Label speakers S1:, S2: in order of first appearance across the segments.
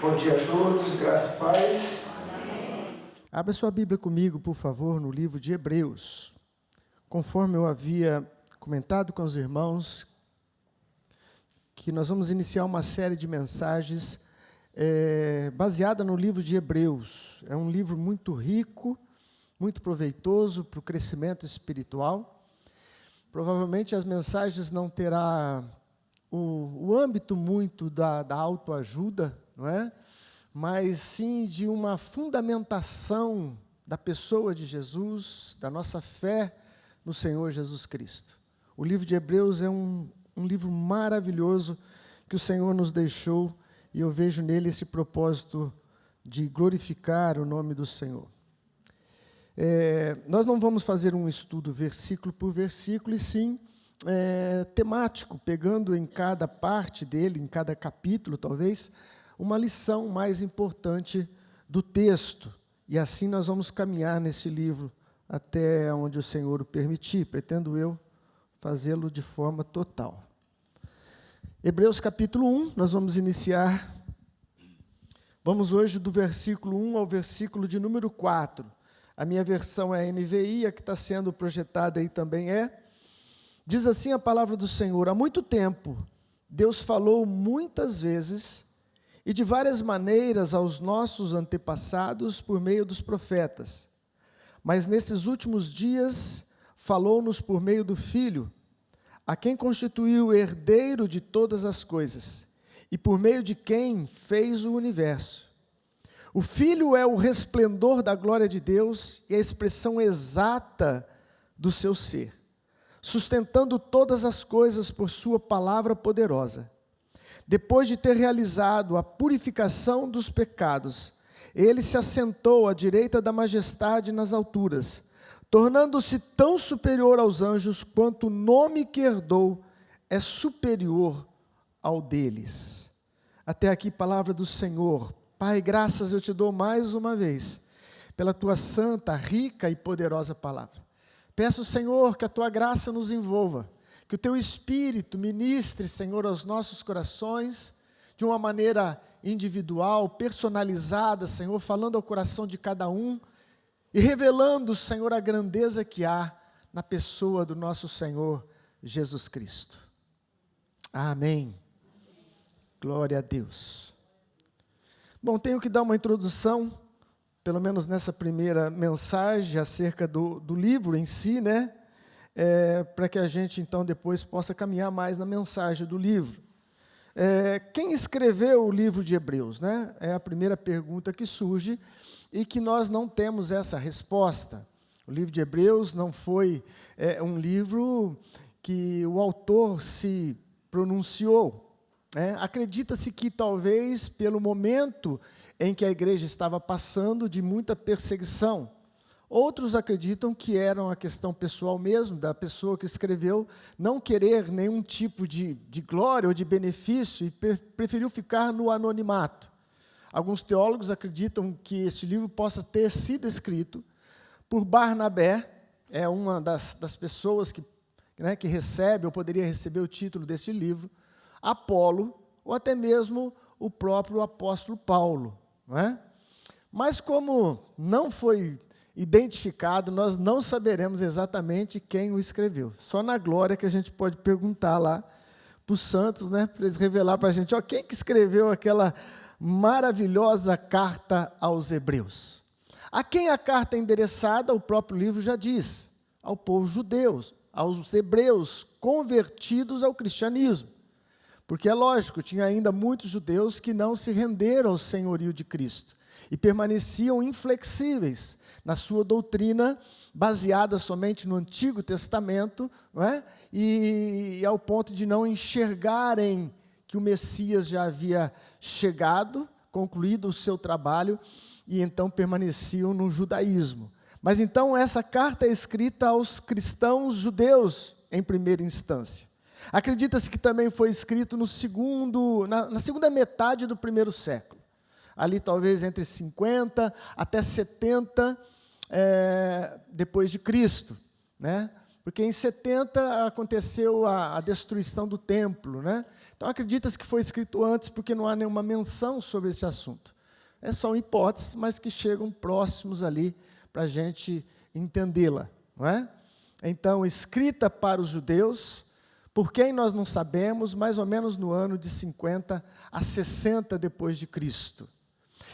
S1: Bom dia a todos, graça e paz.
S2: Abra sua Bíblia comigo, por favor, no livro de Hebreus. Conforme eu havia comentado com os irmãos, que nós vamos iniciar uma série de mensagens baseada no livro de Hebreus. É um livro muito rico, muito proveitoso para o crescimento espiritual. Provavelmente as mensagens não terão o âmbito muito da autoajuda, não é? Mas sim de uma fundamentação da pessoa de Jesus, da nossa fé no Senhor Jesus Cristo. O livro de Hebreus é um livro maravilhoso que o Senhor nos deixou, e eu vejo nele esse propósito de glorificar o nome do Senhor. Nós não vamos fazer um estudo versículo por versículo, e sim temático, pegando em cada parte dele, em cada capítulo, talvez, uma lição mais importante do texto. E assim nós vamos caminhar nesse livro até onde o Senhor o permitir. Pretendo eu fazê-lo de forma total. Hebreus capítulo 1, nós vamos iniciar. Vamos hoje do versículo 1 ao versículo de número 4. A minha versão é a NVI, a que está sendo projetada aí também é. Diz assim a palavra do Senhor: há muito tempo Deus falou muitas vezes e de várias maneiras aos nossos antepassados por meio dos profetas. Mas nesses últimos dias falou-nos por meio do Filho, a quem constituiu o herdeiro de todas as coisas, e por meio de quem fez o universo. O Filho é o resplendor da glória de Deus e a expressão exata do seu ser, sustentando todas as coisas por sua palavra poderosa. Depois de ter realizado a purificação dos pecados, ele se assentou à direita da majestade nas alturas, tornando-se tão superior aos anjos quanto o nome que herdou é superior ao deles. Até aqui, palavra do Senhor. Pai, graças eu te dou mais uma vez pela tua santa, rica e poderosa palavra. Peço, Senhor, que a tua graça nos envolva, que o teu Espírito ministre, Senhor, aos nossos corações, de uma maneira individual, personalizada, Senhor, falando ao coração de cada um, e revelando, Senhor, a grandeza que há na pessoa do nosso Senhor Jesus Cristo. Amém. Glória a Deus. Bom, tenho que dar uma introdução, pelo menos nessa primeira mensagem, acerca do livro em si, né? Para que a gente, então, depois possa caminhar mais na mensagem do livro. Quem escreveu o livro de Hebreus, né? É a primeira pergunta que surge e que nós não temos essa resposta. O livro de Hebreus não foi um livro que o autor se pronunciou. Acredita-se que talvez pelo momento em que a igreja estava passando de muita perseguição. Outros acreditam que era uma questão pessoal mesmo, da pessoa que escreveu não querer nenhum tipo de glória ou de benefício e preferiu ficar no anonimato. Alguns teólogos acreditam que este livro possa ter sido escrito por Barnabé, é uma das pessoas que recebe ou poderia receber o título deste livro, Apolo, ou até mesmo o próprio apóstolo Paulo. Não é? Mas como não foi identificado, nós não saberemos exatamente quem o escreveu. Só na glória que a gente pode perguntar lá para os santos, né, para eles revelar para a gente, quem que escreveu aquela maravilhosa carta aos Hebreus. A quem a carta é endereçada, o próprio livro já diz, ao povo judeu, aos hebreus convertidos ao cristianismo. Porque é lógico, tinha ainda muitos judeus que não se renderam ao senhorio de Cristo e permaneciam inflexíveis na sua doutrina, baseada somente no Antigo Testamento, não é? E ao ponto de não enxergarem que o Messias já havia chegado, concluído o seu trabalho, e então permaneciam no judaísmo. Mas então essa carta é escrita aos cristãos judeus, em primeira instância. Acredita-se que também foi escrito na segunda metade do primeiro século. Ali talvez entre 50 até 70 depois de Cristo, né? Porque em 70 aconteceu a destruição do templo, né? Então acredita-se que foi escrito antes, porque não há nenhuma menção sobre esse assunto. São hipóteses, mas que chegam próximos ali para a gente entendê-la, não é? Então, escrita para os judeus, por quem nós não sabemos, mais ou menos no ano de 50 a 60 depois de Cristo.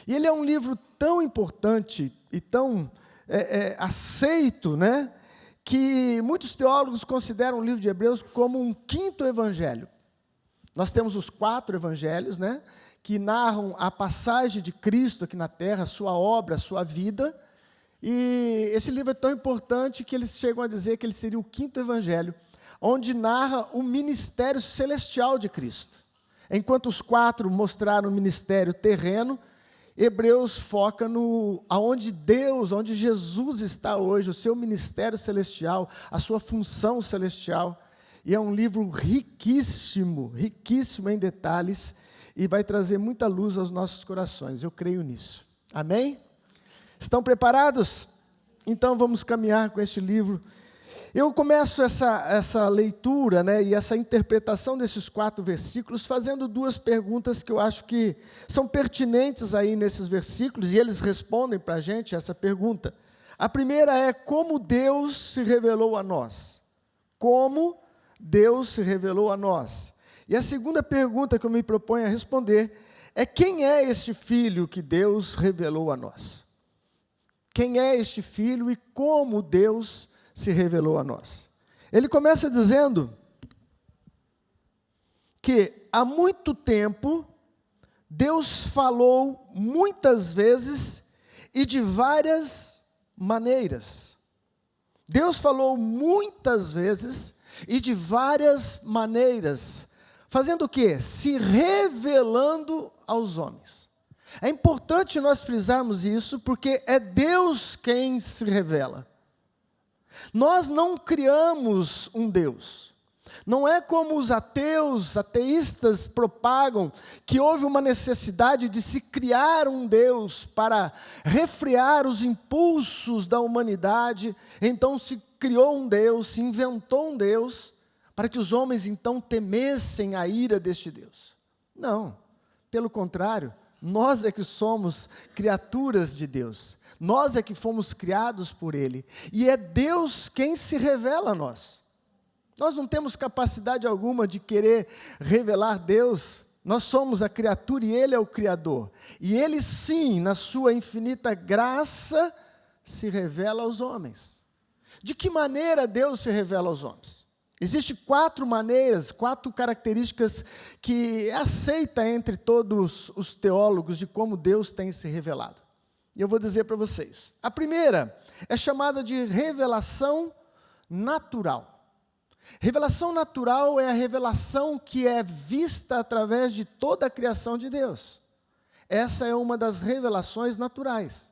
S2: E ele é um livro tão importante e tão aceito, né, que muitos teólogos consideram o livro de Hebreus como um quinto evangelho. Nós temos os 4 evangelhos, né, que narram a passagem de Cristo aqui na terra, a sua obra, a sua vida. E esse livro é tão importante que eles chegam a dizer que ele seria o quinto evangelho, onde narra o ministério celestial de Cristo. Enquanto os 4 mostraram o ministério terreno, Hebreus foca aonde Deus, onde Jesus está hoje, o seu ministério celestial, a sua função celestial. E é um livro riquíssimo, riquíssimo em detalhes, e vai trazer muita luz aos nossos corações. Eu creio nisso. Amém? Estão preparados? Então vamos caminhar com este livro. Eu começo essa leitura, né, e essa interpretação desses 4 versículos fazendo 2 perguntas que eu acho que são pertinentes aí nesses versículos, e eles respondem para a gente essa pergunta. A primeira é: como Deus se revelou a nós? Como Deus se revelou a nós? E a segunda pergunta que eu me proponho a responder é: quem é este Filho que Deus revelou a nós? Quem é este Filho e como Deus se revelou a nós? Ele começa dizendo que há muito tempo Deus falou muitas vezes e de várias maneiras. Deus falou muitas vezes e de várias maneiras, fazendo o quê? Se revelando aos homens. É importante nós frisarmos isso, porque é Deus quem se revela. Nós não criamos um Deus. Não é como os ateístas propagam, que houve uma necessidade de se criar um Deus para refrear os impulsos da humanidade. Então se criou um Deus, se inventou um Deus, para que os homens então temessem a ira deste Deus. Não, pelo contrário, nós é que somos criaturas de Deus. Nós é que fomos criados por Ele. E é Deus quem se revela a nós. Nós não temos capacidade alguma de querer revelar Deus. Nós somos a criatura e Ele é o Criador. E Ele sim, na sua infinita graça, se revela aos homens. De que maneira Deus se revela aos homens? Existem 4 maneiras, 4 características que é aceita entre todos os teólogos de como Deus tem se revelado. E eu vou dizer para vocês. A primeira é chamada de revelação natural. Revelação natural é a revelação que é vista através de toda a criação de Deus. Essa é uma das revelações naturais.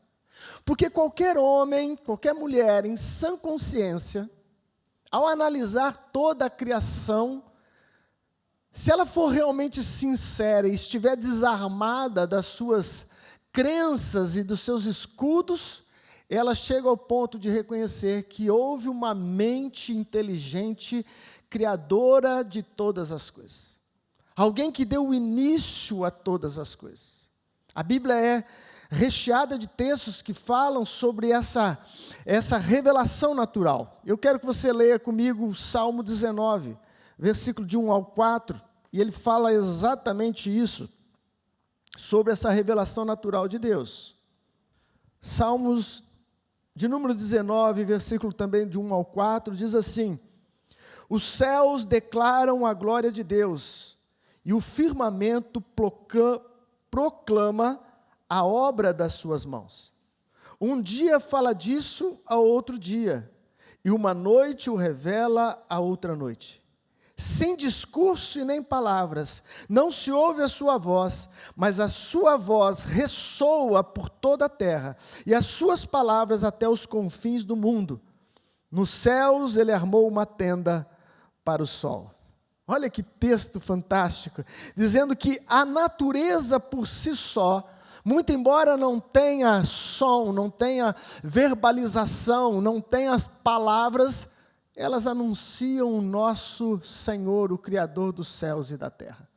S2: Porque qualquer homem, qualquer mulher em sã consciência, ao analisar toda a criação, se ela for realmente sincera e estiver desarmada das suas crenças e dos seus escudos, ela chega ao ponto de reconhecer que houve uma mente inteligente, criadora de todas as coisas. Alguém que deu início a todas as coisas. A Bíblia é recheada de textos que falam sobre essa revelação natural. Eu quero que você leia comigo o Salmo 19, versículo de 1 ao 4, e ele fala exatamente isso, sobre essa revelação natural de Deus. Salmos de número 19, versículo também de 1 ao 4, diz assim: os céus declaram a glória de Deus, e o firmamento proclama a obra das suas mãos. Um dia fala disso a outro dia, e uma noite o revela a outra noite. Sem discurso e nem palavras, não se ouve a sua voz, mas a sua voz ressoa por toda a terra, e as suas palavras até os confins do mundo. Nos céus ele armou uma tenda para o sol. Olha que texto fantástico, dizendo que a natureza por si só, muito embora não tenha som, não tenha verbalização, não tenha as palavras, elas anunciam o nosso Senhor, o Criador dos céus e da terra.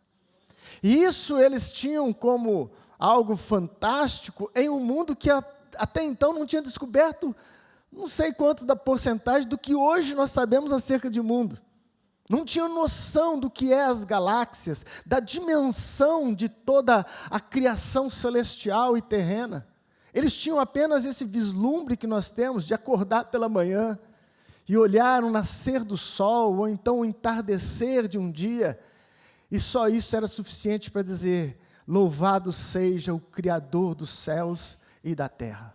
S2: E isso eles tinham como algo fantástico em um mundo que até então não tinha descoberto não sei quanto da porcentagem do que hoje nós sabemos acerca de mundo. Não tinham noção do que é as galáxias, da dimensão de toda a criação celestial e terrena. Eles tinham apenas esse vislumbre que nós temos de acordar pela manhã e olhar o nascer do sol, ou então o entardecer de um dia, e só isso era suficiente para dizer: louvado seja o Criador dos céus e da terra.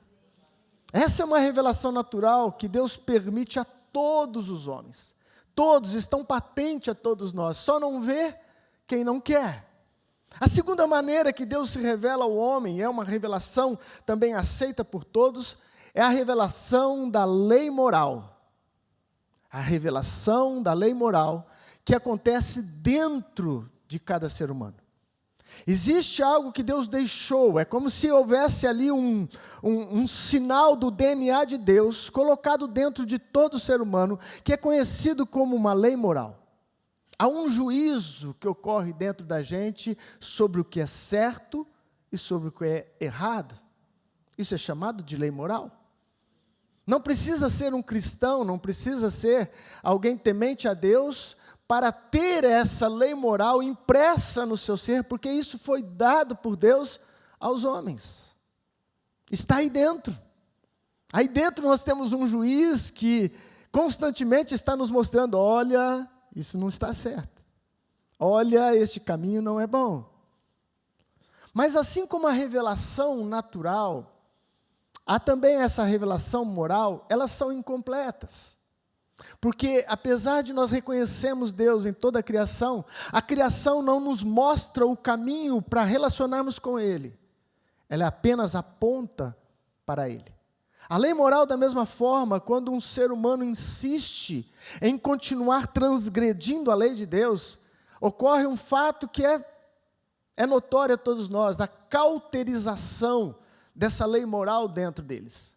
S2: Essa é uma revelação natural que Deus permite a todos os homens. Todos estão patentes a todos nós, só não vê quem não quer. A segunda maneira que Deus se revela ao homem, é uma revelação também aceita por todos, é a revelação da lei moral. A revelação da lei moral que acontece dentro de cada ser humano. Existe algo que Deus deixou, é como se houvesse ali um sinal do DNA de Deus colocado dentro de todo ser humano, que é conhecido como uma lei moral. Há um juízo que ocorre dentro da gente sobre o que é certo e sobre o que é errado. Isso é chamado de lei moral. Não precisa ser um cristão, não precisa ser alguém temente a Deus para ter essa lei moral impressa no seu ser, porque isso foi dado por Deus aos homens. Está aí dentro. Aí dentro nós temos um juiz que constantemente está nos mostrando: olha, isso não está certo. Olha, este caminho não é bom. Mas assim como a revelação natural, há também essa revelação moral, elas são incompletas. Porque apesar de nós reconhecermos Deus em toda a criação não nos mostra o caminho para relacionarmos com Ele. Ela apenas aponta para Ele. A lei moral, da mesma forma, quando um ser humano insiste em continuar transgredindo a lei de Deus, ocorre um fato que é notório a todos nós: a cauterização dessa lei moral dentro deles.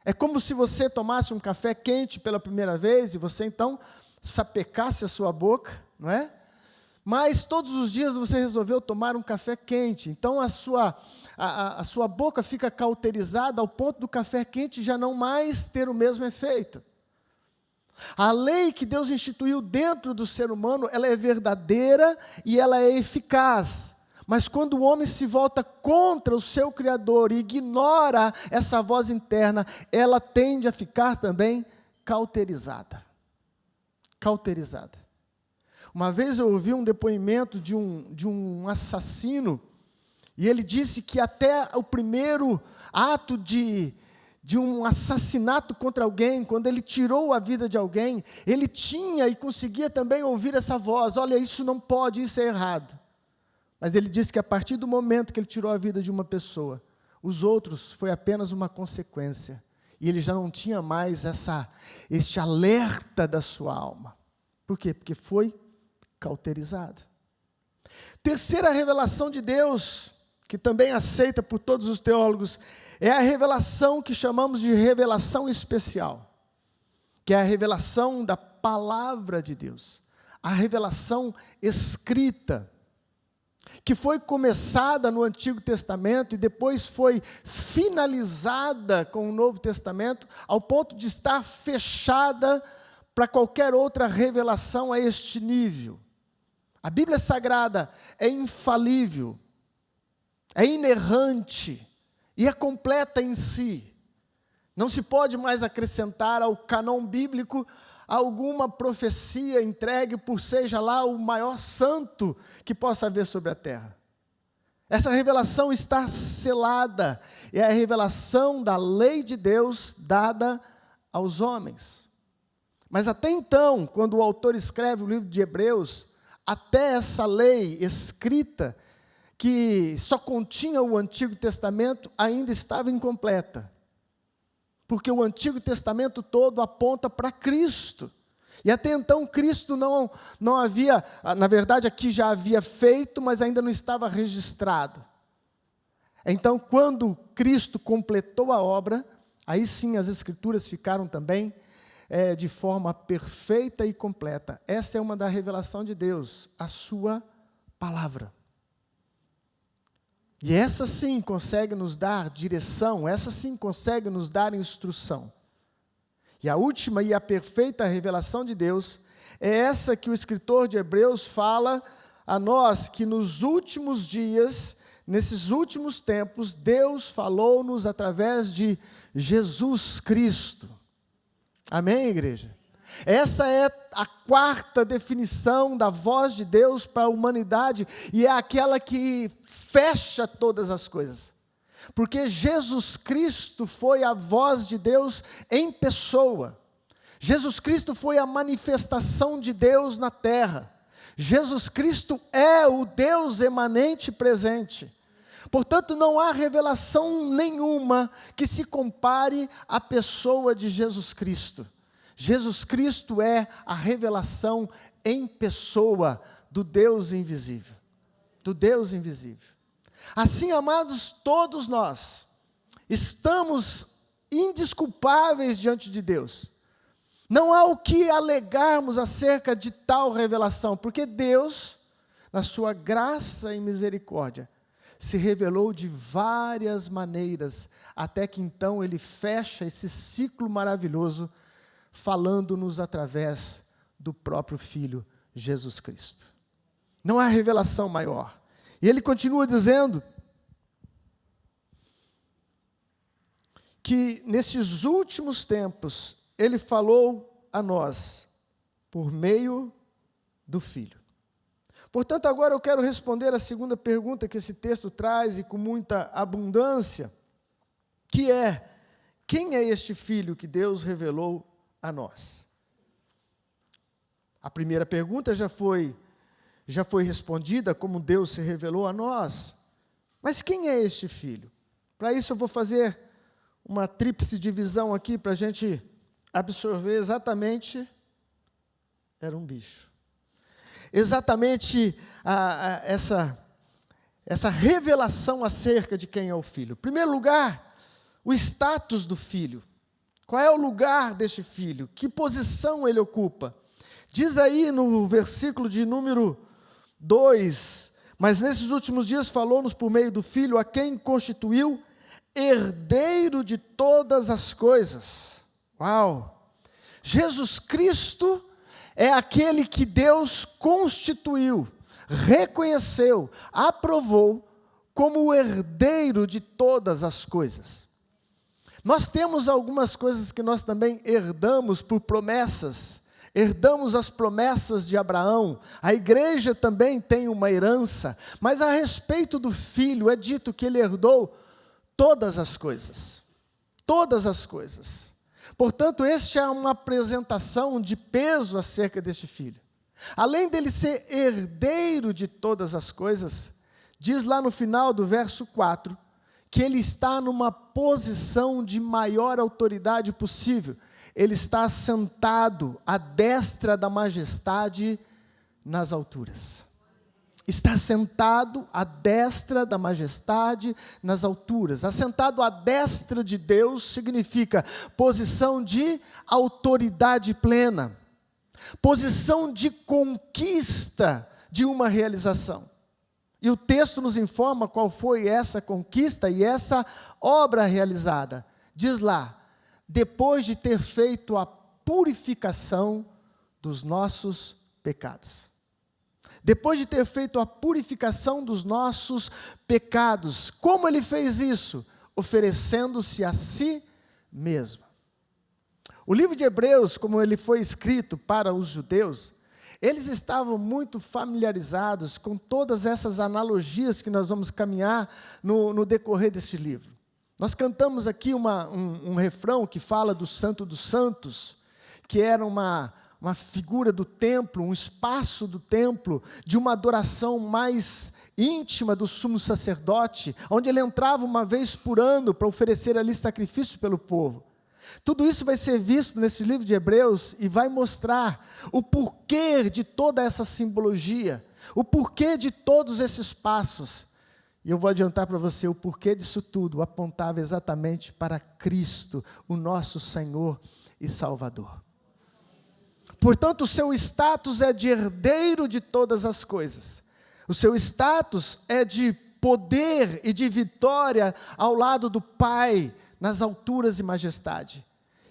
S2: É como se você tomasse um café quente pela primeira vez e você então sapecasse a sua boca, não é? Mas todos os dias você resolveu tomar um café quente, então a sua boca fica cauterizada ao ponto do café quente já não mais ter o mesmo efeito. A lei que Deus instituiu dentro do ser humano, ela é verdadeira e ela é eficaz. Mas quando o homem se volta contra o seu Criador e ignora essa voz interna, ela tende a ficar também cauterizada. Cauterizada. Uma vez eu ouvi um depoimento de um assassino, e ele disse que até o primeiro ato de um assassinato contra alguém, quando ele tirou a vida de alguém, ele tinha e conseguia também ouvir essa voz: olha, isso não pode, isso é errado. Mas ele disse que a partir do momento que ele tirou a vida de uma pessoa, os outros foi apenas uma consequência. E ele já não tinha mais este alerta da sua alma. Por quê? Porque foi cauterizado. Terceira revelação de Deus, que também aceita por todos os teólogos, é a revelação que chamamos de revelação especial, que é a revelação da palavra de Deus, a revelação escrita, que foi começada no Antigo Testamento e depois foi finalizada com o Novo Testamento, ao ponto de estar fechada para qualquer outra revelação a este nível. A Bíblia Sagrada é infalível, é inerrante e é completa em si. Não se pode mais acrescentar ao cânon bíblico alguma profecia entregue por seja lá o maior santo que possa haver sobre a terra. Essa revelação está selada, é a revelação da lei de Deus dada aos homens. Mas até então, quando o autor escreve o livro de Hebreus, até essa lei escrita, que só continha o Antigo Testamento, ainda estava incompleta. Porque o Antigo Testamento todo aponta para Cristo. E até então Cristo não havia, na verdade aqui já havia feito, mas ainda não estava registrado. Então quando Cristo completou a obra, aí sim as Escrituras ficaram também de forma perfeita e completa. Essa é uma da revelação de Deus, a sua palavra. E essa sim consegue nos dar direção, essa sim consegue nos dar instrução. E a última e a perfeita revelação de Deus é essa que o escritor de Hebreus fala a nós, que nos últimos dias, nesses últimos tempos, Deus falou-nos através de Jesus Cristo. Amém, igreja? Essa é a quarta definição da voz de Deus para a humanidade e é aquela que fecha todas as coisas. Porque Jesus Cristo foi a voz de Deus em pessoa. Jesus Cristo foi a manifestação de Deus na terra. Jesus Cristo é o Deus emanente presente. Portanto, não há revelação nenhuma que se compare à pessoa de Jesus Cristo. Jesus Cristo é a revelação em pessoa do Deus invisível. Do Deus invisível. Assim, amados, todos nós estamos indesculpáveis diante de Deus. Não há o que alegarmos acerca de tal revelação, porque Deus, na sua graça e misericórdia, se revelou de várias maneiras, até que então Ele fecha esse ciclo maravilhoso, falando-nos através do próprio Filho, Jesus Cristo. Não há revelação maior. E Ele continua dizendo que nesses últimos tempos, Ele falou a nós por meio do Filho. Portanto, agora eu quero responder a segunda pergunta que esse texto traz e com muita abundância, que é: quem é este Filho que Deus revelou a nós? A primeira pergunta já foi respondida, como Deus se revelou a nós. Mas quem é este Filho? Para isso eu vou fazer uma tríplice divisão aqui, para a gente absorver exatamente. Era um bicho. Exatamente essa revelação acerca de quem é o Filho. Em primeiro lugar, o status do Filho. Qual é o lugar deste Filho? Que posição ele ocupa? Diz aí no versículo de número 2, mas nesses últimos dias falou-nos por meio do Filho, a quem constituiu herdeiro de todas as coisas. Uau! Jesus Cristo é aquele que Deus constituiu, reconheceu, aprovou como o herdeiro de todas as coisas. Nós temos algumas coisas que nós também herdamos por promessas. Herdamos as promessas de Abraão. A igreja também tem uma herança. Mas a respeito do Filho é dito que ele herdou todas as coisas. Todas as coisas. Portanto, esta é uma apresentação de peso acerca deste Filho. Além dele ser herdeiro de todas as coisas, diz lá no final do verso 4, que ele está numa posição de maior autoridade possível. Ele está sentado à destra da majestade nas alturas. Está sentado à destra da majestade nas alturas. Assentado à destra de Deus significa posição de autoridade plena. Posição de conquista de uma realização. E o texto nos informa qual foi essa conquista e essa obra realizada. Diz lá, depois de ter feito a purificação dos nossos pecados. Depois de ter feito a purificação dos nossos pecados. Como ele fez isso? Oferecendo-se a si mesmo. O livro de Hebreus, como ele foi escrito para os judeus, eles estavam muito familiarizados com todas essas analogias que nós vamos caminhar no decorrer desse livro. Nós cantamos aqui um refrão que fala do Santo dos Santos, que era uma figura do templo, um espaço do templo, de uma adoração mais íntima do sumo sacerdote, onde ele entrava uma vez por ano para oferecer ali sacrifício pelo povo. Tudo isso vai ser visto nesse livro de Hebreus e vai mostrar o porquê de toda essa simbologia, o porquê de todos esses passos. E eu vou adiantar para você, o porquê disso tudo apontava exatamente para Cristo, o nosso Senhor e Salvador. Portanto, o seu status é de herdeiro de todas as coisas. O seu status é de poder e de vitória ao lado do Pai, nas alturas e majestade.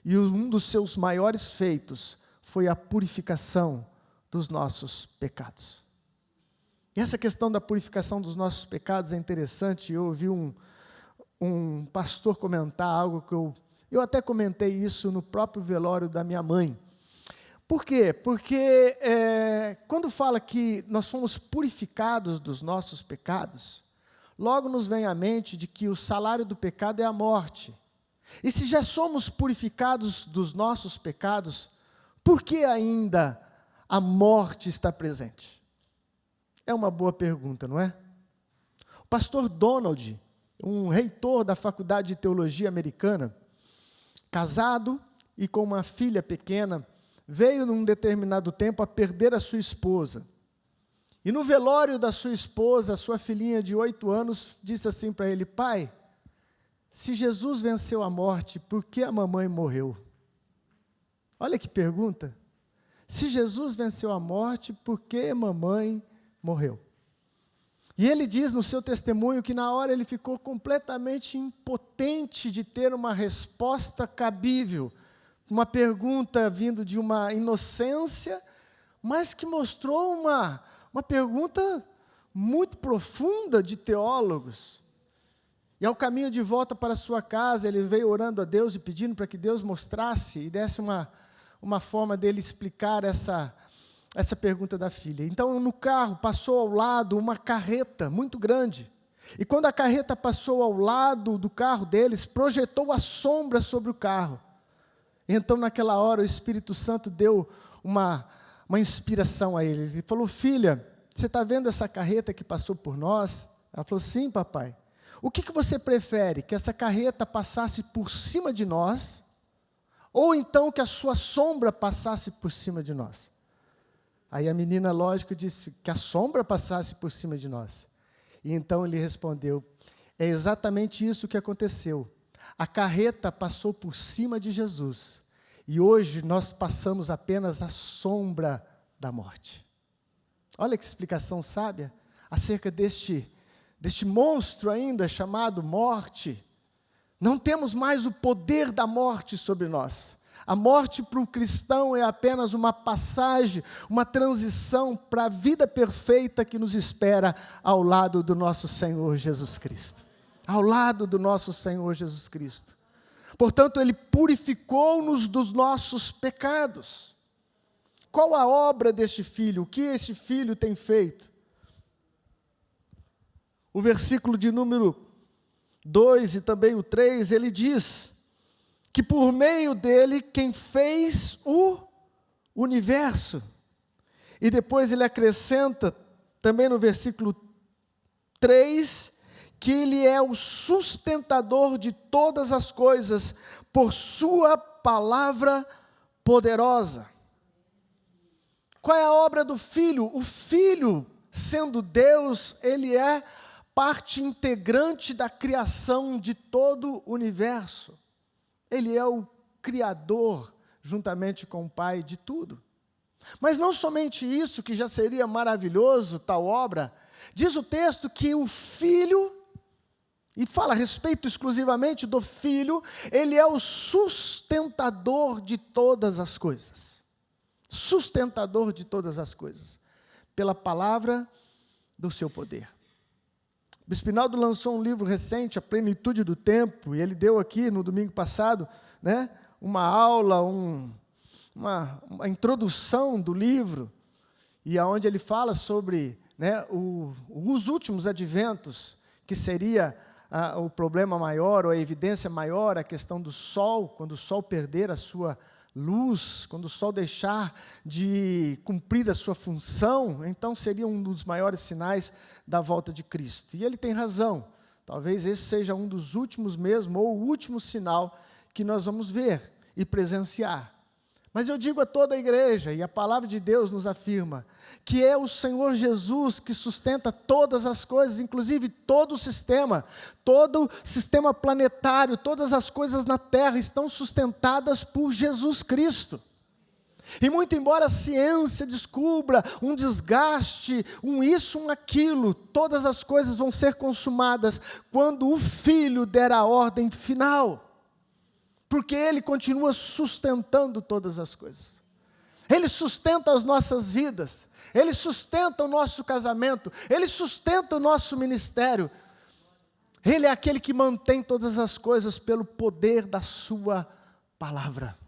S2: E um dos seus maiores feitos foi a purificação dos nossos pecados. E essa questão da purificação dos nossos pecados é interessante. Eu ouvi um pastor comentar algo que eu até comentei isso no próprio velório da minha mãe. Por quê? Porque quando fala que nós fomos purificados dos nossos pecados, logo nos vem à mente de que o salário do pecado é a morte. E se já somos purificados dos nossos pecados, por que ainda a morte está presente? É uma boa pergunta, não é? O pastor Donald, um reitor da Faculdade de Teologia Americana, casado e com uma filha pequena, veio num determinado tempo a perder a sua esposa. E no velório da sua esposa, a sua filhinha de 8 anos disse assim para ele: pai, se Jesus venceu a morte, por que a mamãe morreu? Olha que pergunta. Se Jesus venceu a morte, por que mamãe morreu? E ele diz no seu testemunho que na hora ele ficou completamente impotente de ter uma resposta cabível, uma pergunta vindo de uma inocência, mas que mostrou uma pergunta muito profunda de teólogos. E ao caminho de volta para sua casa, ele veio orando a Deus e pedindo para que Deus mostrasse e desse uma forma dele explicar essa pergunta da filha. Então, no carro, passou ao lado uma carreta muito grande. E quando a carreta passou ao lado do carro deles, projetou a sombra sobre o carro. Então, naquela hora, o Espírito Santo deu uma inspiração a ele. Ele falou: filha, você está vendo essa carreta que passou por nós? Ela falou: sim, papai. O que você prefere? Que essa carreta passasse por cima de nós? Ou então que a sua sombra passasse por cima de nós? Aí a menina, lógico, disse que a sombra passasse por cima de nós. E então ele respondeu: é exatamente isso que aconteceu. A carreta passou por cima de Jesus. E hoje nós passamos apenas a sombra da morte. Olha que explicação sábia acerca deste monstro ainda chamado morte. Não temos mais o poder da morte sobre nós. A morte para o cristão é apenas uma passagem, uma transição para a vida perfeita que nos espera ao lado do nosso Senhor Jesus Cristo. Ao lado do nosso Senhor Jesus Cristo. Portanto, Ele purificou-nos dos nossos pecados. Qual a obra deste Filho? O que esse Filho tem feito? O versículo de número 2 e também o 3, ele diz que por meio dele, quem fez o universo. E depois ele acrescenta, também no versículo 3, que ele é o sustentador de todas as coisas, por sua palavra poderosa. Qual é a obra do Filho? O Filho, sendo Deus, ele é parte integrante da criação de todo o universo. Ele é o Criador, juntamente com o Pai, de tudo. Mas não somente isso, que já seria maravilhoso, tal obra. Diz o texto que o Filho, e fala a respeito exclusivamente do Filho, ele é o sustentador de todas as coisas. Sustentador de todas as coisas. Pela palavra do seu poder. O Bispo Pinaldo lançou um livro recente, A Plenitude do Tempo, e ele deu aqui no domingo passado, né, uma aula, uma introdução do livro, e aonde ele fala sobre, né, os últimos adventos, que seria o problema maior, ou a evidência maior, a questão do sol, quando o sol perder a sua luz, quando o sol deixar de cumprir a sua função, então seria um dos maiores sinais da volta de Cristo. E ele tem razão, talvez esse seja um dos últimos mesmo, ou o último sinal que nós vamos ver e presenciar. Mas eu digo a toda a igreja, e a palavra de Deus nos afirma, que é o Senhor Jesus que sustenta todas as coisas, inclusive todo o sistema planetário, todas as coisas na terra estão sustentadas por Jesus Cristo. E muito embora a ciência descubra um desgaste, um isso, um aquilo, todas as coisas vão ser consumadas quando o Filho der a ordem final. Porque Ele continua sustentando todas as coisas. Ele sustenta as nossas vidas. Ele sustenta o nosso casamento. Ele sustenta o nosso ministério. Ele é aquele que mantém todas as coisas pelo poder da sua palavra.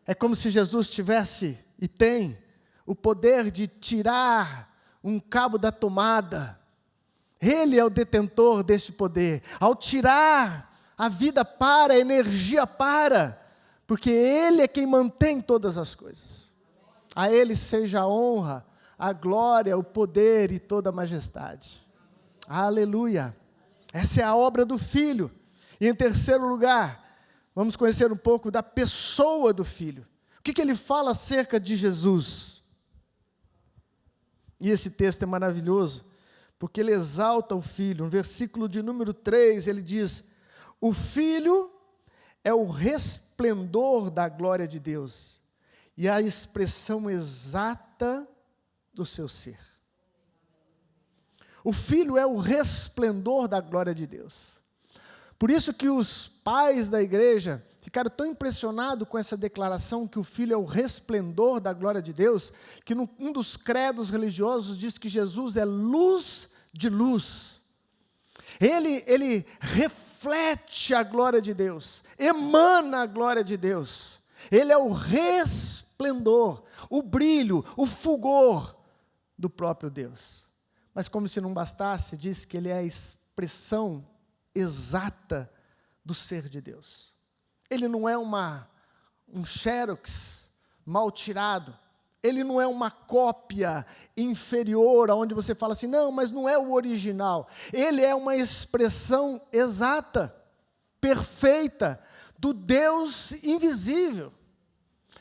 S2: É como se Jesus tivesse e tem o poder de tirar um cabo da tomada. Ele é o detentor deste poder. Ao tirar, a vida para, a energia para, porque Ele é quem mantém todas as coisas. A Ele seja a honra, a glória, o poder e toda a majestade. Aleluia. Essa é a obra do Filho. E em terceiro lugar, vamos conhecer um pouco da pessoa do Filho. O que ele fala acerca de Jesus? E esse texto é maravilhoso, porque ele exalta o Filho. No versículo de número 3, ele diz: o Filho é o resplendor da glória de Deus e a expressão exata do seu ser. O Filho é o resplendor da glória de Deus. Por isso que os pais da igreja ficaram tão impressionados com essa declaração que o Filho é o resplendor da glória de Deus, que um dos credos religiosos diz que Jesus é luz de luz. Ele reflete a glória de Deus, emana a glória de Deus. Ele é o resplendor, o brilho, o fulgor do próprio Deus. Mas como se não bastasse, diz que ele é a expressão exata do ser de Deus. Ele não é um xerox mal tirado. Ele não é uma cópia inferior, onde você fala assim, não, mas não é o original. Ele é uma expressão exata, perfeita, do Deus invisível.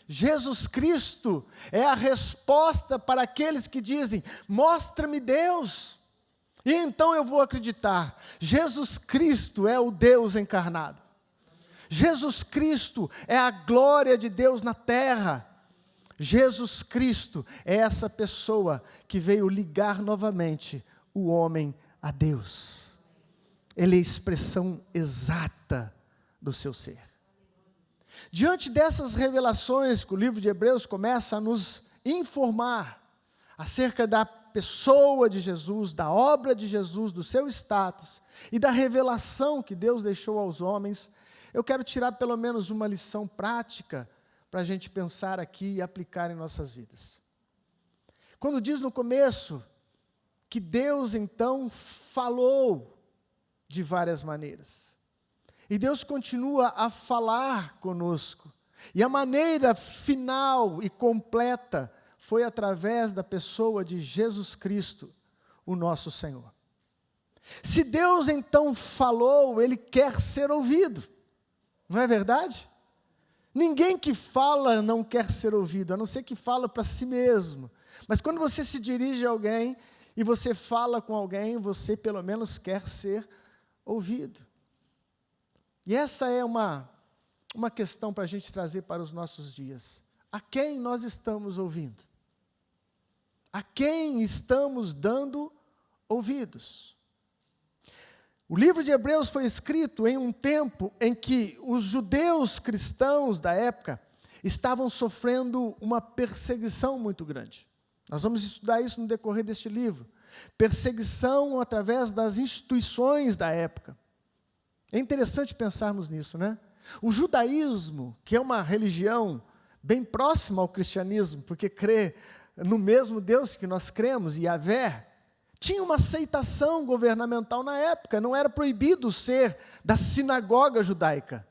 S2: Jesus Cristo é a resposta para aqueles que dizem, mostra-me Deus, e então eu vou acreditar. Jesus Cristo é o Deus encarnado. Jesus Cristo é a glória de Deus na terra. Jesus Cristo é essa pessoa que veio ligar novamente o homem a Deus. Ele é a expressão exata do seu ser. Diante dessas revelações que o livro de Hebreus começa a nos informar acerca da pessoa de Jesus, da obra de Jesus, do seu status e da revelação que Deus deixou aos homens, eu quero tirar pelo menos uma lição prática para a gente pensar aqui e aplicar em nossas vidas. Quando diz no começo que Deus então falou de várias maneiras, e Deus continua a falar conosco, e a maneira final e completa foi através da pessoa de Jesus Cristo, o nosso Senhor. Se Deus então falou, Ele quer ser ouvido, não é verdade? Ninguém que fala não quer ser ouvido, a não ser que fala para si mesmo. Mas quando você se dirige a alguém e você fala com alguém, você pelo menos quer ser ouvido. E essa é uma questão para a gente trazer para os nossos dias. A quem nós estamos ouvindo? A quem estamos dando ouvidos? O livro de Hebreus foi escrito em um tempo em que os judeus cristãos da época estavam sofrendo uma perseguição muito grande. Nós vamos estudar isso no decorrer deste livro. Perseguição através das instituições da época. É interessante pensarmos nisso, né? O judaísmo, que é uma religião bem próxima ao cristianismo, porque crê no mesmo Deus que nós cremos, Yahvé, tinha uma aceitação governamental na época. Não era proibido ser da sinagoga judaica.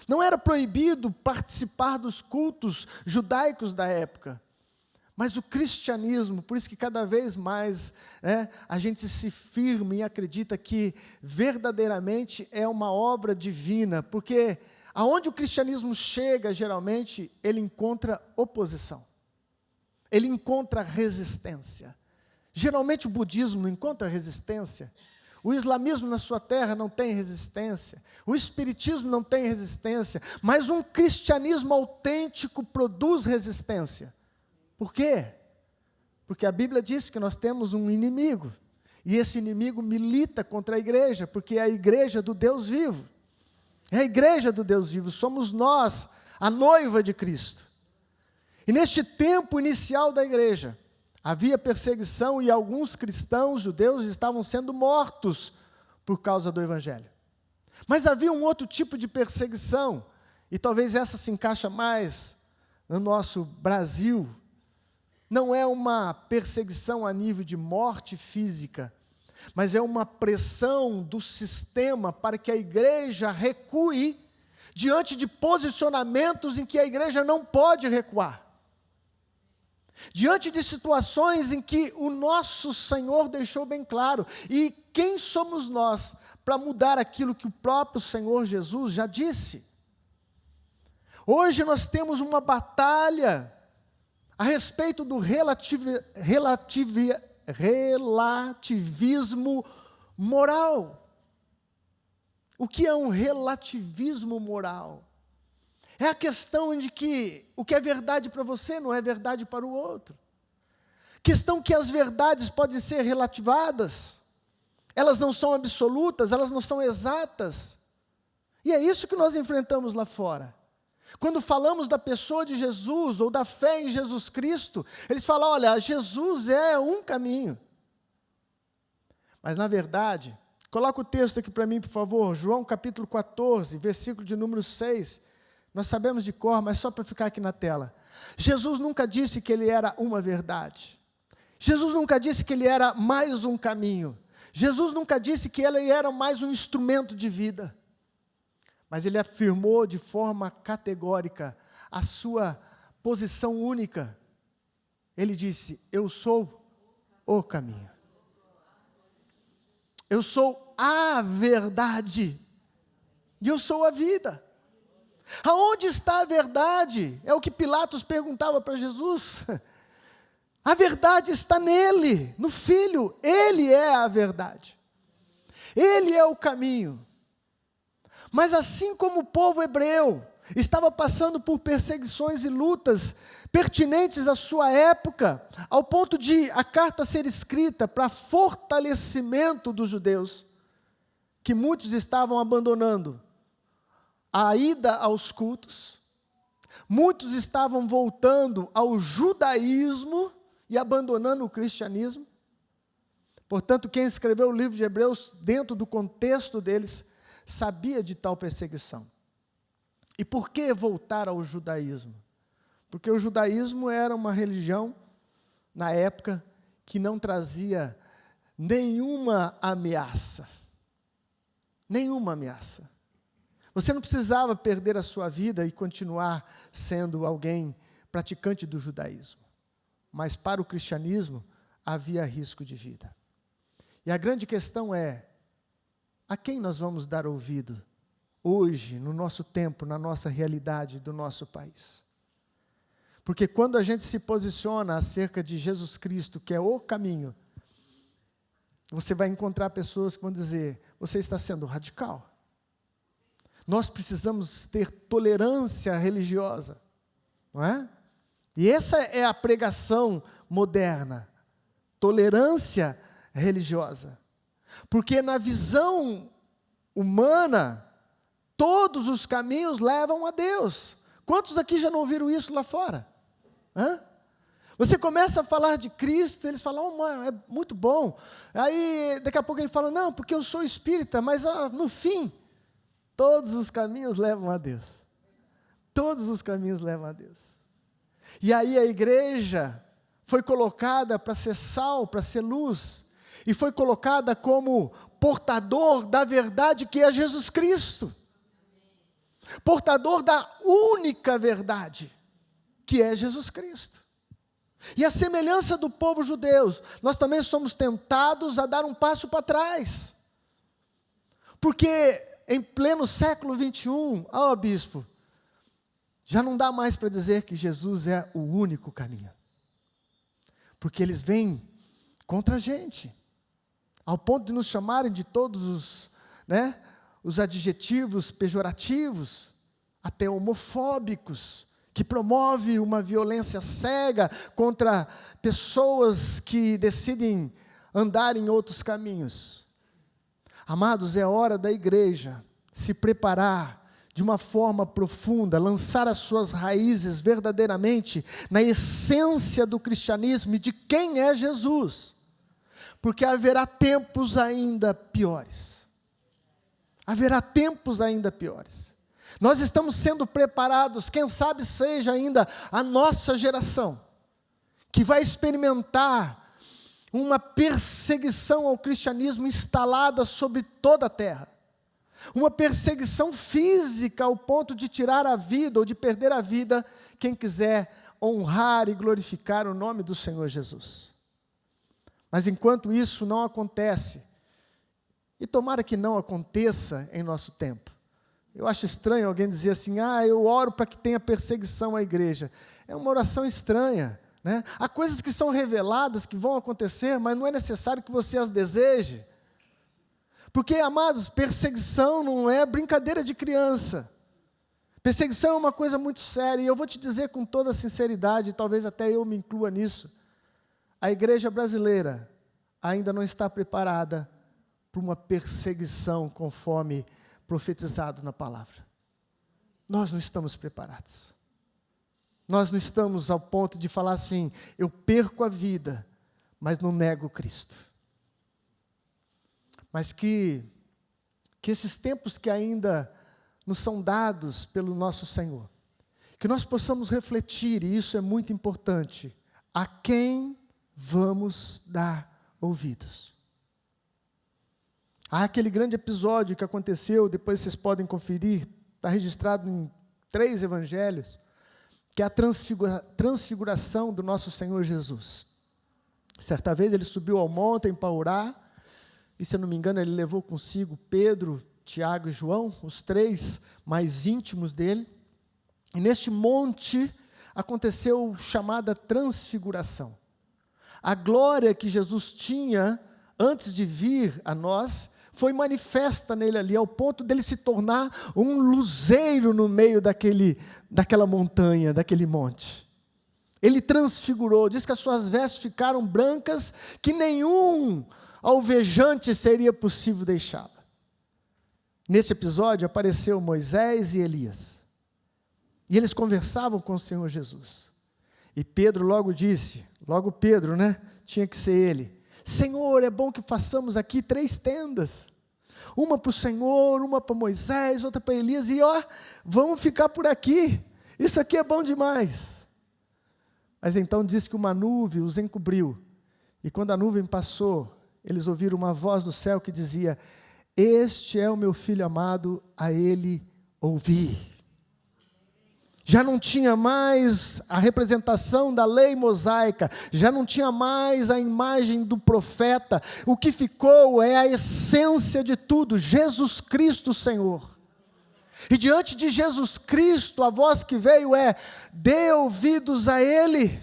S2: Não era proibido participar dos cultos judaicos da época. Mas o cristianismo, por isso que cada vez mais a gente se firma e acredita que verdadeiramente é uma obra divina, porque aonde o cristianismo chega, geralmente, ele encontra oposição, ele encontra resistência. Geralmente o budismo não encontra resistência, O islamismo na sua terra não tem resistência. O espiritismo não tem resistência. Mas um cristianismo autêntico produz resistência. Por quê? Porque a Bíblia diz que nós temos um inimigo. E esse inimigo milita contra a igreja, porque é a igreja do Deus vivo. É a igreja do Deus vivo. Somos nós, a noiva de Cristo. E neste tempo inicial da igreja, havia perseguição e alguns cristãos judeus estavam sendo mortos por causa do evangelho. Mas havia um outro tipo de perseguição, e talvez essa se encaixa mais no nosso Brasil. Não é uma perseguição a nível de morte física, mas é uma pressão do sistema para que a igreja recue diante de posicionamentos em que a igreja não pode recuar. Diante de situações em que o nosso Senhor deixou bem claro. E quem somos nós para mudar aquilo que o próprio Senhor Jesus já disse? Hoje nós temos uma batalha a respeito do relativismo moral. O que é um relativismo moral? É a questão de que o que é verdade para você não é verdade para o outro. Questão que as verdades podem ser relativadas. Elas não são absolutas, elas não são exatas. E é isso que nós enfrentamos lá fora. Quando falamos da pessoa de Jesus ou da fé em Jesus Cristo, eles falam, olha, Jesus é um caminho. Mas na verdade, coloca o texto aqui para mim, por favor, João capítulo 14, versículo de número 6. Nós sabemos de cor, mas só para ficar aqui na tela. Jesus nunca disse que ele era uma verdade. Jesus nunca disse que ele era mais um caminho. Jesus nunca disse que ele era mais um instrumento de vida. Mas ele afirmou de forma categórica a sua posição única. Ele disse, eu sou o caminho. Eu sou a verdade. E eu sou a vida. Aonde está a verdade? É o que Pilatos perguntava para Jesus. A verdade está nele, no Filho. Ele é a verdade. Ele é o caminho. Mas assim como o povo hebreu estava passando por perseguições e lutas pertinentes à sua época, ao ponto de a carta ser escrita para fortalecimento dos judeus, que muitos estavam abandonando a ida aos cultos, muitos estavam voltando ao judaísmo e abandonando o cristianismo. Portanto, quem escreveu o livro de Hebreus, dentro do contexto deles, sabia de tal perseguição. E por que voltar ao judaísmo? Porque o judaísmo era uma religião, na época, que não trazia nenhuma ameaça. Nenhuma ameaça. Você não precisava perder a sua vida e continuar sendo alguém praticante do judaísmo. Mas para o cristianismo havia risco de vida. E a grande questão é, a quem nós vamos dar ouvido hoje, no nosso tempo, na nossa realidade do nosso país? Porque quando a gente se posiciona acerca de Jesus Cristo, que é o caminho, você vai encontrar pessoas que vão dizer, você está sendo radical. Nós precisamos ter tolerância religiosa, não é? E essa é a pregação moderna, tolerância religiosa. Porque na visão humana, todos os caminhos levam a Deus. Quantos aqui já não ouviram isso lá fora? Hã? Você começa a falar de Cristo, eles falam, é muito bom. Aí, daqui a pouco ele fala, não, porque eu sou espírita, mas no fim, todos os caminhos levam a Deus. Todos os caminhos levam a Deus. E aí a igreja foi colocada para ser sal, para ser luz, e foi colocada como portador da verdade que é Jesus Cristo. Portador da única verdade, que é Jesus Cristo. E a semelhança do povo judeu, nós também somos tentados a dar um passo para trás. Porque em pleno século 21, bispo, já não dá mais para dizer que Jesus é o único caminho. Porque eles vêm contra a gente. ao ponto de nos chamarem de todos os adjetivos pejorativos, até homofóbicos, que promove uma violência cega contra pessoas que decidem andar em outros caminhos. Amados, é hora da igreja se preparar de uma forma profunda, lançar as suas raízes verdadeiramente na essência do cristianismo e de quem é Jesus, porque haverá tempos ainda piores. Haverá tempos ainda piores. Nós estamos sendo preparados, quem sabe seja ainda a nossa geração, que vai experimentar uma perseguição ao cristianismo instalada sobre toda a terra. Uma perseguição física ao ponto de tirar a vida ou de perder a vida quem quiser honrar e glorificar o nome do Senhor Jesus. Mas enquanto isso não acontece, e tomara que não aconteça em nosso tempo, eu acho estranho alguém dizer assim, eu oro para que tenha perseguição à igreja. É uma oração estranha, né? Há coisas que são reveladas, que vão acontecer, mas não é necessário que você as deseje. Porque, amados, perseguição não é brincadeira de criança. Perseguição é uma coisa muito séria, e eu vou te dizer com toda sinceridade, talvez até eu me inclua nisso, a igreja brasileira ainda não está preparada para uma perseguição conforme profetizado na palavra. Nós não estamos preparados. Nós não estamos ao ponto de falar assim, eu perco a vida, mas não nego Cristo. Mas que esses tempos que ainda nos são dados pelo nosso Senhor, que nós possamos refletir, e isso é muito importante, a quem vamos dar ouvidos. Há aquele grande episódio que aconteceu, depois vocês podem conferir, está registrado em 3 evangelhos, que é a transfiguração do nosso Senhor Jesus. Certa vez ele subiu ao monte para orar, e se eu não me engano ele levou consigo Pedro, Tiago e João, os 3 mais íntimos dele, e neste monte aconteceu chamada transfiguração. A glória que Jesus tinha antes de vir a nós, foi manifesta nele ali, ao ponto dele se tornar um luzeiro no meio daquela montanha, daquele monte. Ele transfigurou, diz que as suas vestes ficaram brancas, que nenhum alvejante seria possível deixá-la. Nesse episódio apareceu Moisés e Elias, e eles conversavam com o Senhor Jesus. E Pedro logo disse, Pedro, tinha que ser ele, Senhor, é bom que façamos aqui 3 tendas, uma para o Senhor, uma para Moisés, outra para Elias, e vamos ficar por aqui, isso aqui é bom demais. Mas então diz que uma nuvem os encobriu, e quando a nuvem passou, eles ouviram uma voz do céu que dizia, este é o meu filho amado, a ele ouvi. Já não tinha mais a representação da lei mosaica, já não tinha mais a imagem do profeta, o que ficou é a essência de tudo, Jesus Cristo Senhor. E diante de Jesus Cristo, a voz que veio é, dê ouvidos a Ele,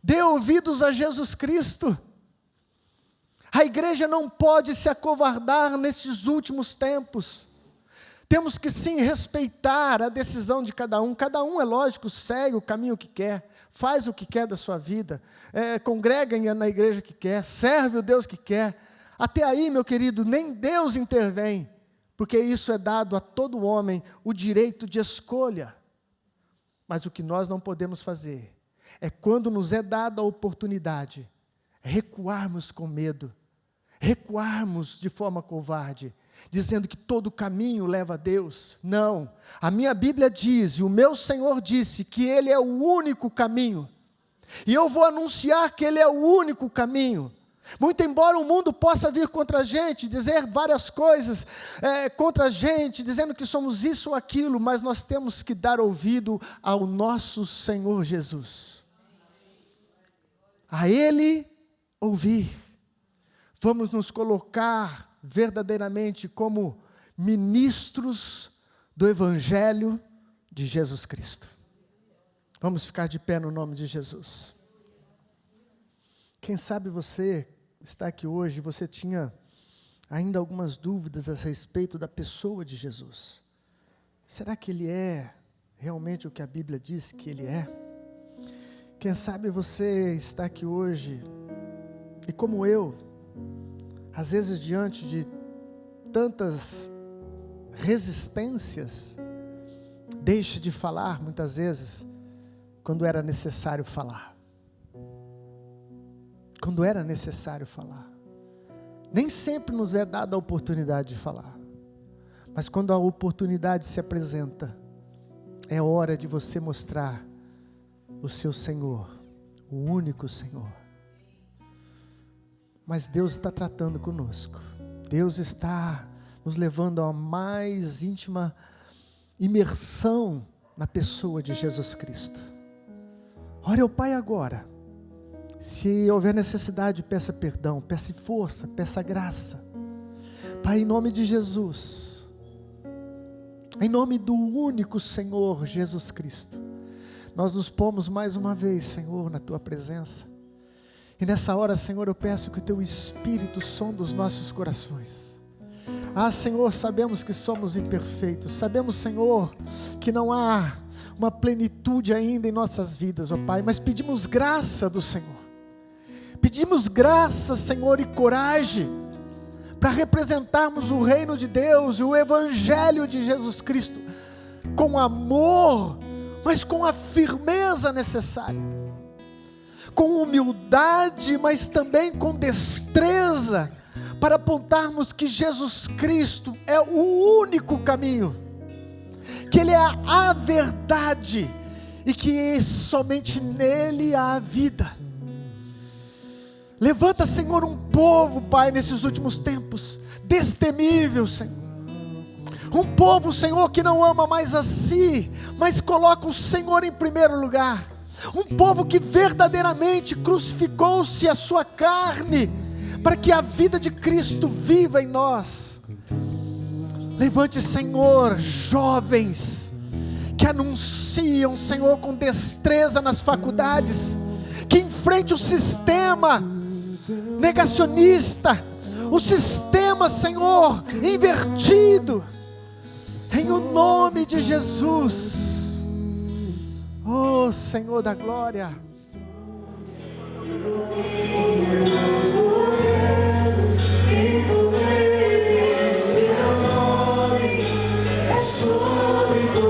S2: dê ouvidos a Jesus Cristo. A igreja não pode se acovardar nesses últimos tempos. Temos que sim respeitar a decisão de cada um é lógico, segue o caminho que quer, faz o que quer da sua vida, congrega na igreja que quer, serve o Deus que quer, até aí meu querido, nem Deus intervém, porque isso é dado a todo homem, o direito de escolha, mas o que nós não podemos fazer, é quando nos é dada a oportunidade, recuarmos com medo, recuarmos de forma covarde, dizendo que todo caminho leva a Deus. Não, a minha Bíblia diz, e o meu Senhor disse, que Ele é o único caminho, e eu vou anunciar que Ele é o único caminho, muito embora o mundo possa vir contra a gente, dizer várias coisas contra a gente, dizendo que somos isso ou aquilo, mas nós temos que dar ouvido ao nosso Senhor Jesus, a Ele ouvir. Vamos nos colocar verdadeiramente como ministros do Evangelho de Jesus Cristo. Vamos ficar de pé no nome de Jesus. Quem sabe você está aqui hoje, você tinha ainda algumas dúvidas a respeito da pessoa de Jesus. Será que Ele é realmente o que a Bíblia diz que Ele é? Quem sabe você está aqui hoje, e como eu, às vezes diante de tantas resistências, deixa de falar muitas vezes, quando era necessário falar. Quando era necessário falar. Nem sempre nos é dada a oportunidade de falar. Mas quando a oportunidade se apresenta, é hora de você mostrar o seu Senhor, o único Senhor. Mas Deus está tratando conosco. Deus está nos levando a uma mais íntima imersão na pessoa de Jesus Cristo. Ore ao Pai agora. Se houver necessidade, peça perdão, peça força, peça graça. Pai, em nome de Jesus, em nome do único Senhor Jesus Cristo, nós nos pomos mais uma vez, Senhor, na Tua presença. E nessa hora, Senhor, eu peço que o Teu Espírito sonde os nossos corações. Senhor, sabemos que somos imperfeitos, sabemos, Senhor, que não há uma plenitude ainda em nossas vidas, ó Pai, mas pedimos graça do Senhor. Pedimos graça, Senhor, e coragem para representarmos o reino de Deus e o Evangelho de Jesus Cristo com amor, mas com a firmeza necessária, com humildade, mas também com destreza, para apontarmos que Jesus Cristo é o único caminho, que Ele é a verdade e que somente nele há vida. Levanta, Senhor, um povo, Pai, nesses últimos tempos, destemível, Senhor. Um povo, Senhor, que não ama mais a si, mas coloca o Senhor em primeiro lugar. Um povo que verdadeiramente crucificou-se a sua carne, para que a vida de Cristo viva em nós. Levante, Senhor, jovens, que anunciam, Senhor, com destreza nas faculdades, que enfrente o sistema negacionista, o sistema, Senhor, invertido, em o nome de Jesus. Oh, Senhor da glória.
S3: Santo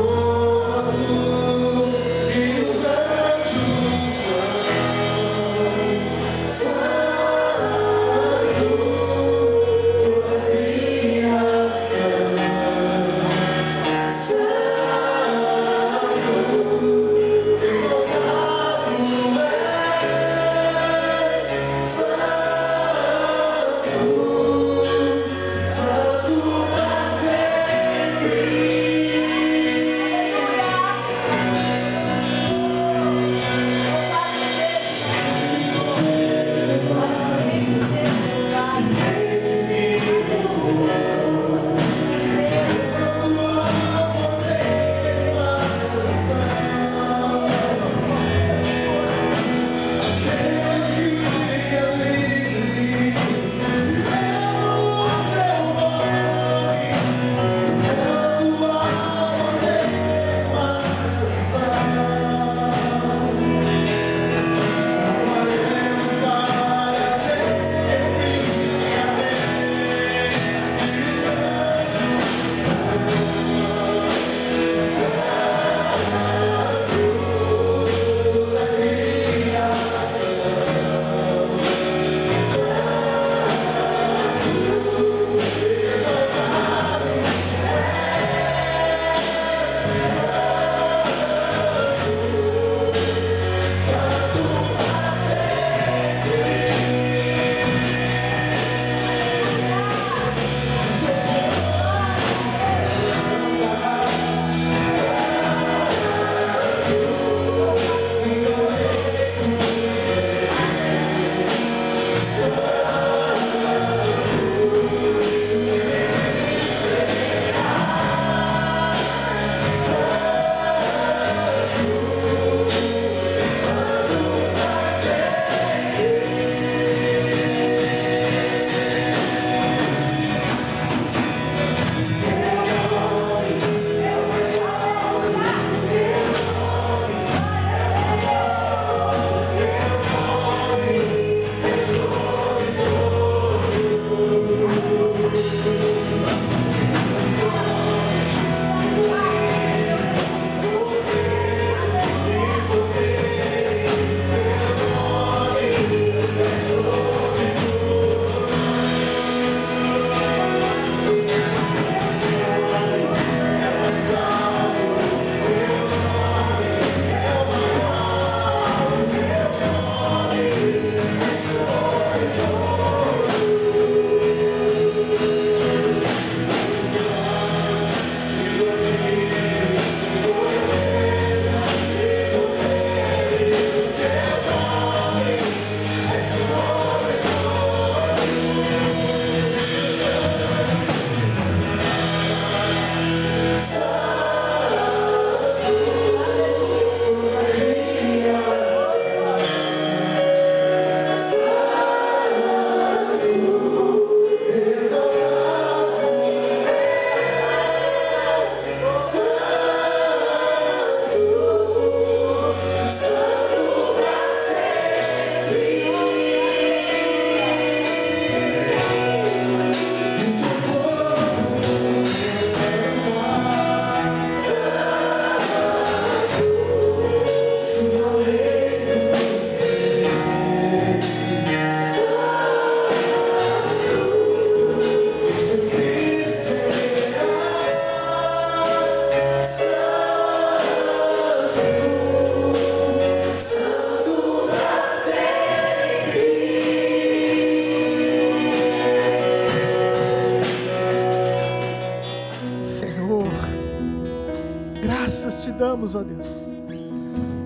S2: louvamos, ó Deus,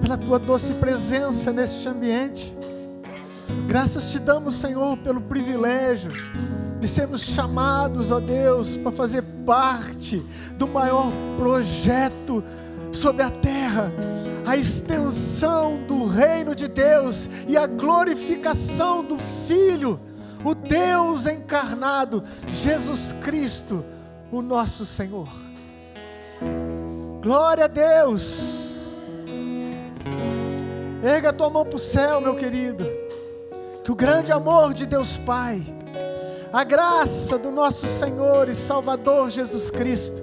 S2: pela Tua doce presença neste ambiente. Graças te damos, Senhor, pelo privilégio de sermos chamados, ó Deus, para fazer parte do maior projeto sobre a terra, a extensão do reino de Deus e a glorificação do Filho, o Deus encarnado, Jesus Cristo, o nosso Senhor. Glória a Deus. Erga a tua mão para o céu, meu querido. Que o grande amor de Deus Pai, a graça do nosso Senhor e Salvador Jesus Cristo,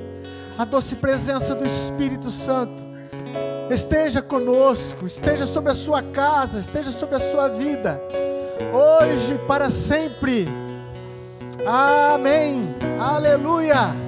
S2: a doce presença do Espírito Santo, esteja conosco, esteja sobre a sua casa, esteja sobre a sua vida, hoje e para sempre. Amém. Aleluia.